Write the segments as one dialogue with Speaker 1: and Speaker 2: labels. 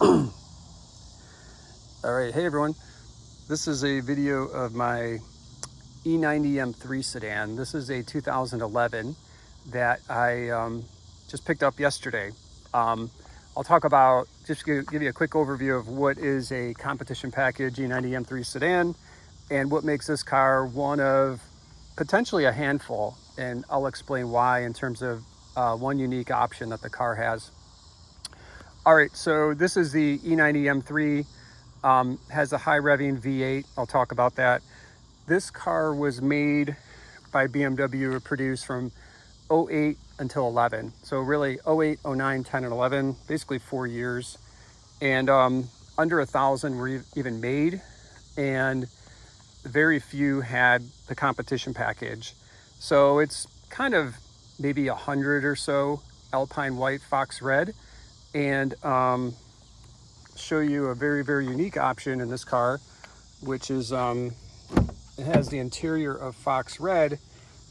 Speaker 1: All right, hey everyone. This is a video of my E90 M3 sedan. This is a 2011 that I just picked up yesterday. I'll talk about, just give you a quick overview of what is a competition package E90 M3 sedan and what makes this car one of potentially a handful. And I'll explain why in terms of one unique option that the car has. All right, so this is the E90 M3. Has a high revving V8. I'll talk about that. This car was made by BMW or produced from 08 until 11. So really 08, 09, 10, and 11, basically 4 years. And under 1,000 were even made. And very few had the competition package. So it's kind of maybe 100 or so Alpine white, fox red. And show you a very unique option in this car, which is it has the interior of fox red,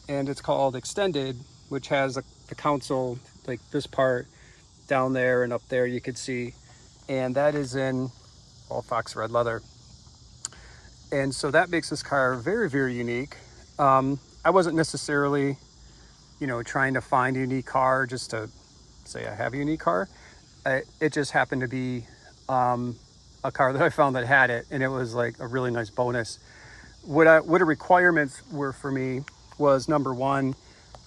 Speaker 1: and it's called extended, which has the console, like this part down there and up there you could see, and that is in all fox red leather. And so that makes this car very unique. I wasn't necessarily trying to find a unique car just to say I have a unique car. It just happened to be a car that I found that had it, and it was like a really nice bonus. What the requirements were for me was, number one,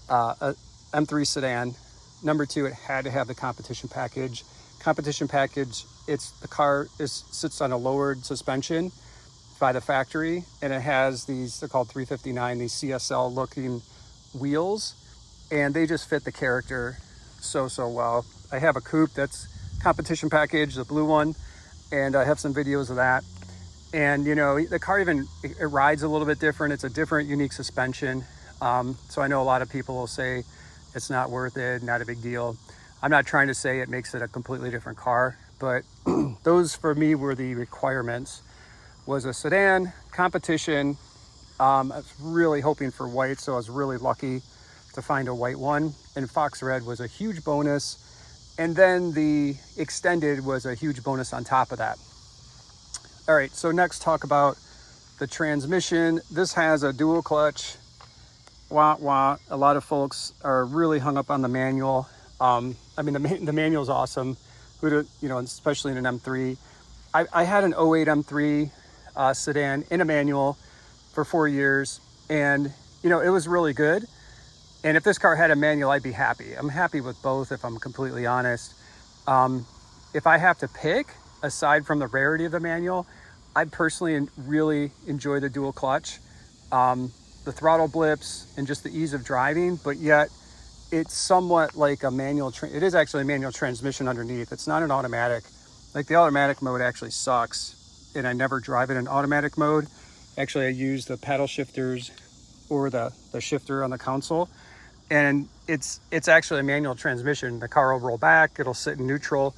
Speaker 1: a M3 sedan. Number two, it had to have the competition package. The car sits on a lowered suspension by the factory, and it has these, they're called 359, these CSL looking wheels, and they just fit the character so well. I have a coupe that's competition package, the blue one, and I have some videos of that. And the car it rides a little bit different. It's a different, unique suspension. So I know a lot of people will say it's not worth it, not a big deal. I'm not trying to say it makes it a completely different car, but those for me were the requirements. Was a sedan, competition. I was really hoping for white, so I was really lucky to find a white one, and fox red was a huge bonus. And then the extended was a huge bonus on top of that. All right, so next talk about the transmission. This has a dual clutch. Wah, wah. A lot of folks are really hung up on the manual. I mean, the manual's awesome, especially in an M3. I had an 08 M3 sedan in a manual for 4 years, and it was really good. And if this car had a manual, I'd be happy. I'm happy with both, if I'm completely honest. If I have to pick, aside from the rarity of the manual, I personally really enjoy the dual clutch. The throttle blips and just the ease of driving, but yet it's somewhat like a manual. It is actually a manual transmission underneath. It's not an automatic. Like, the automatic mode actually sucks, and I never drive it in automatic mode. Actually, I use the paddle shifters or the shifter on the console. And it's actually a manual transmission. The car will roll back, it'll sit in neutral,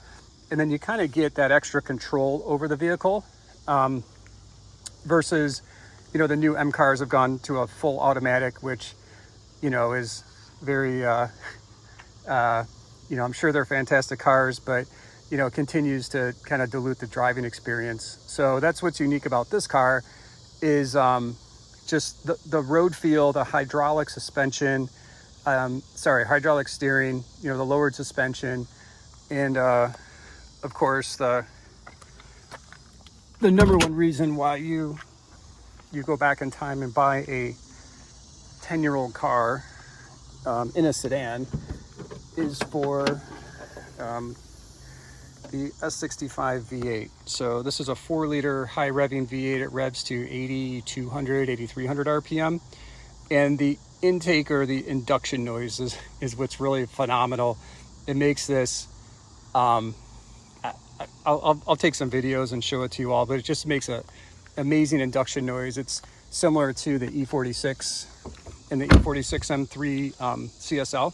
Speaker 1: and then you kind of get that extra control over the vehicle. Versus, the new M cars have gone to a full automatic, which, is very, I'm sure they're fantastic cars, but, continues to kind of dilute the driving experience. So that's what's unique about this car is just the road feel, the hydraulic suspension, hydraulic steering, the lowered suspension, and of course the number one reason why you go back in time and buy a 10-year-old car in a sedan is for the S65 V8. So this is a 4-liter high revving V8. It revs to 8,200, 8,300 RPM, and the intake, or the induction noise, is what's really phenomenal. It makes this I'll take some videos and show it to you all, but it just makes a amazing induction noise. It's similar to the E46 and the E46 M3 CSL,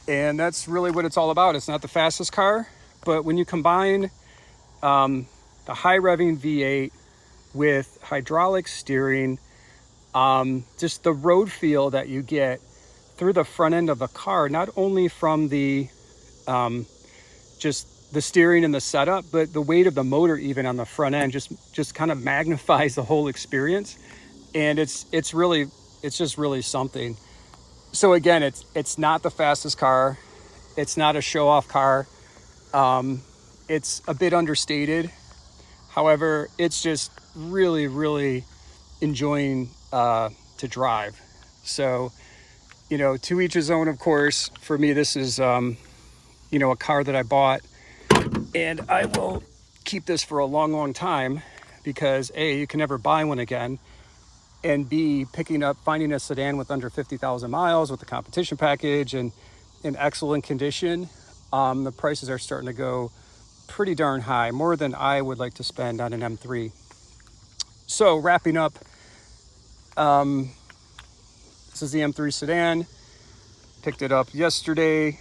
Speaker 1: and that's really what it's all about. It's not the fastest car, but when you combine the high revving V8 with hydraulic steering, just the road feel that you get through the front end of the car, not only from the just the steering and the setup, but the weight of the motor even on the front end just kind of magnifies the whole experience. And it's just really something. So again, it's not the fastest car. It's not a show-off car. It's a bit understated. However, it's just really, really enjoying to drive. So, to each his own, of course. For me, this is, a car that I bought, and I will keep this for a long, long time because A, you can never buy one again, and B, finding a sedan with under 50,000 miles with the competition package and in excellent condition, the prices are starting to go pretty darn high, more than I would like to spend on an M3. So wrapping up, this is the M3 Sedan. Picked it up yesterday.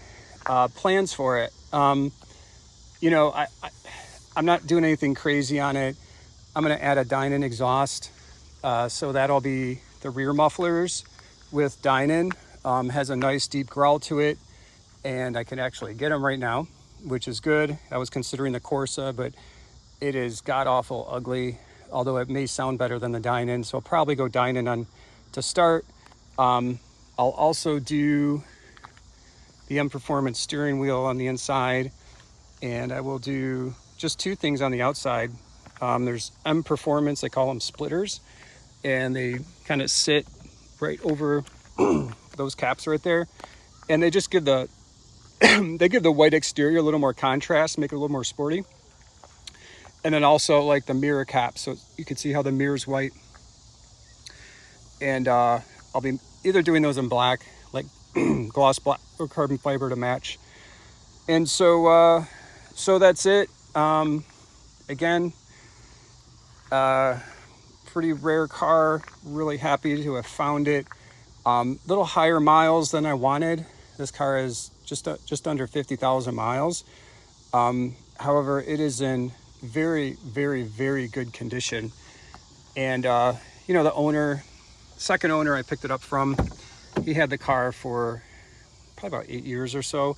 Speaker 1: Plans for it. I'm not doing anything crazy on it. I'm going to add a Dynon exhaust. So that'll be the rear mufflers with Dynon. Has a nice deep growl to it, and I can actually get them right now, which is good. I was considering the Corsa, but it is god-awful ugly, although it may sound better than the Dynon, so I'll probably go Dynon on to start. I'll also do the M Performance steering wheel on the inside, and I will do just two things on the outside. There's M Performance, they call them splitters, and they kind of sit right over those caps right there, and they just give the they give the white exterior a little more contrast, make it a little more sporty. And then also like the mirror cap, so you can see how the mirror's white. And I'll be either doing those in black, like gloss black or carbon fiber to match. And so that's it. Again, pretty rare car, really happy to have found it. Little higher miles than I wanted. This car is just under 50,000 miles. However, it is in very, very, very good condition. And, the second owner I picked it up from, he had the car for probably about 8 years or so,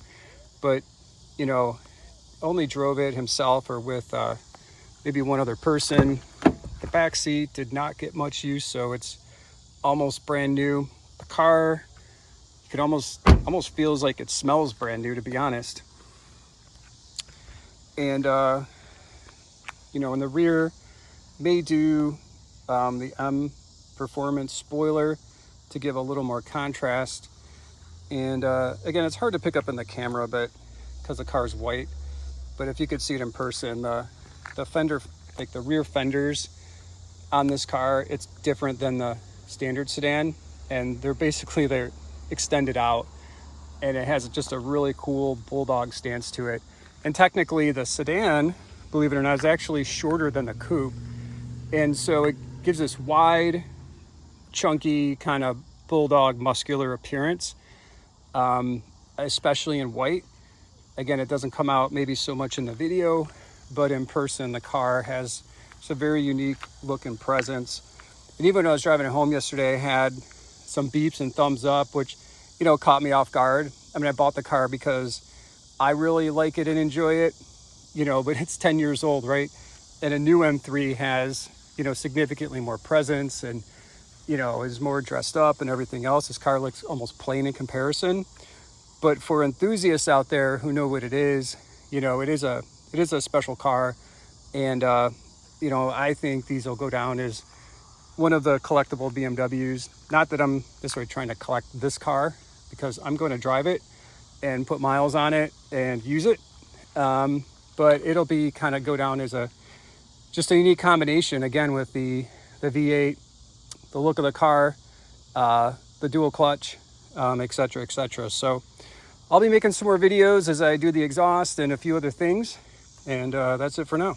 Speaker 1: but, only drove it himself or with maybe one other person. The back seat did not get much use, so it's almost brand new. The car, it almost feels like it smells brand new, to be honest. And in the rear, may do the M Performance spoiler to give a little more contrast. And again, it's hard to pick up in the camera, but because the car is white. But if you could see it in person, the fender, like the rear fenders on this car, it's different than the standard sedan, and they're extended out, and it has just a really cool bulldog stance to it. And technically the sedan, believe it or not, is actually shorter than the coupe, and so it gives this wide, chunky kind of bulldog muscular appearance, especially in white. Again, it doesn't come out maybe so much in the video, but in person the car has a very unique look and presence. And even when I was driving it home yesterday, I had some beeps and thumbs up, which caught me off guard. I mean, I bought the car because I really like it and enjoy it, but it's 10 years old, right? And a new M3 has, significantly more presence and, is more dressed up and everything else. This car looks almost plain in comparison. But for enthusiasts out there who know what it is, it is a special car. And, I think these will go down as one of the collectible BMWs. Not that I'm this way trying to collect this car, because I'm going to drive it and put miles on it and use it. But it'll be kind of go down as just a unique combination, again, with the V8, the look of the car, the dual clutch, et cetera, et cetera. So I'll be making some more videos as I do the exhaust and a few other things. And that's it for now.